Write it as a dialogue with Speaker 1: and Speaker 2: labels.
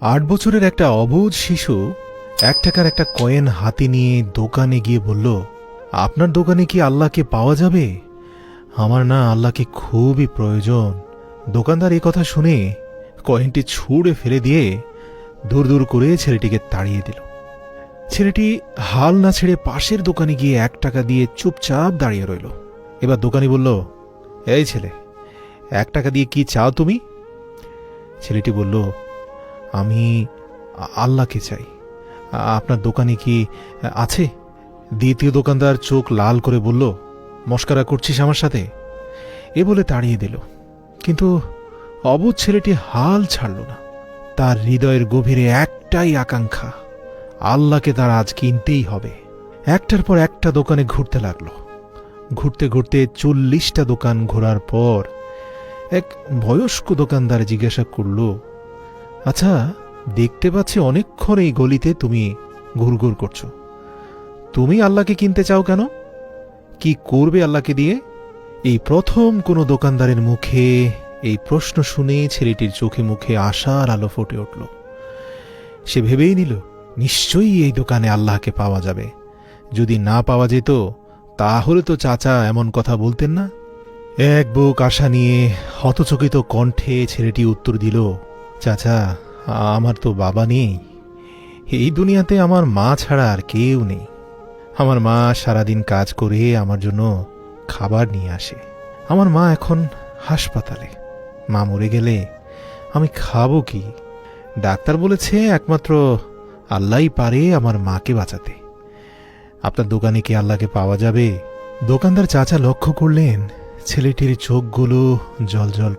Speaker 1: 8 বছরের একটা অবুঝ শিশু 1 টাকার একটা কয়েন হাতে নিয়ে দোকানে গিয়ে বলল, আপনার দোকানে কি আল্লাহকে পাওয়া যাবে? আমার না আল্লাহকে খুবই প্রয়োজন। দোকানদার এই কথা শুনে কয়েনটি ছুঁড়ে ফেলে দিয়ে দূর দূর করে ছেলেটিকে তাড়িয়ে দিল। ছেলেটি হাল না ছেড়ে পাশের দোকানে গিয়ে 1 টাকা দিয়ে চুপচাপ দাঁড়িয়ে রইল। এবার দোকানি বলল, এই ছেলে, 1 টাকা দিয়ে কি চাও তুমি? ছেলেটি বলল, আমি আল্লাহকে চাই। আপনার দোকানে কি আছে? দ্বিতীয় দোকানদার চোখ লাল করে বলল, মস্করা করছিস আমার সাথে? এ বলে তাড়িয়ে দিল। কিন্তু অবুঝ ছেলেটি হাল ছাড়ল না। তার হৃদয়ের গভীরে একটাই আকাঙ্ক্ষা, আল্লাহকে তার আজ কিনতেই হবে। একটার পর একটা দোকানে ঘুরতে লাগলো। ঘুরতে ঘুরতে 40টা দোকান ঘোরার পর এক বয়স্ক দোকানদার জিজ্ঞাসা করল, আচ্ছা, দেখতে পাচ্ছি অনেকক্ষণ এই গলিতে তুমি ঘুরঘুর করছো। তুমি আল্লাহকে কিনতে চাও কেন? কি করবে আল্লাহকে দিয়ে? এই প্রথম কোনো দোকানদারের মুখে এই প্রশ্ন শুনে ছেলেটির চোখে মুখে আশার আলো ফুটে উঠল। সে ভেবেই নিল, নিশ্চয়ই এই দোকানে আল্লাহকে পাওয়া যাবে। যদি না পাওয়া যেত তাহলে তো চাচা এমন কথা বলতেন না। এক বুক আশা নিয়ে হতচকিত কণ্ঠে ছেলেটি উত্তর দিল, চাচা, আমার তো বাবা নেই। এই দুনিয়াতে আমার মা ছাড়া আর কেউ নেই। আমার মা সারাদিন কাজ করে আমার জন্য খাবার নিয়ে আসে। আমার মা এখন হাসপাতালে। মা মরে গেলে আমি খাবো কি? ডাক্তার বলেছে একমাত্র আল্লাহই পারে আমার মাকে বাঁচাতে। আপনার দোকানে কি আল্লাহকে পাওয়া যাবে? দোকানদার চাচা লক্ষ্য করলেন ছেলেটির চোখগুলো জল জল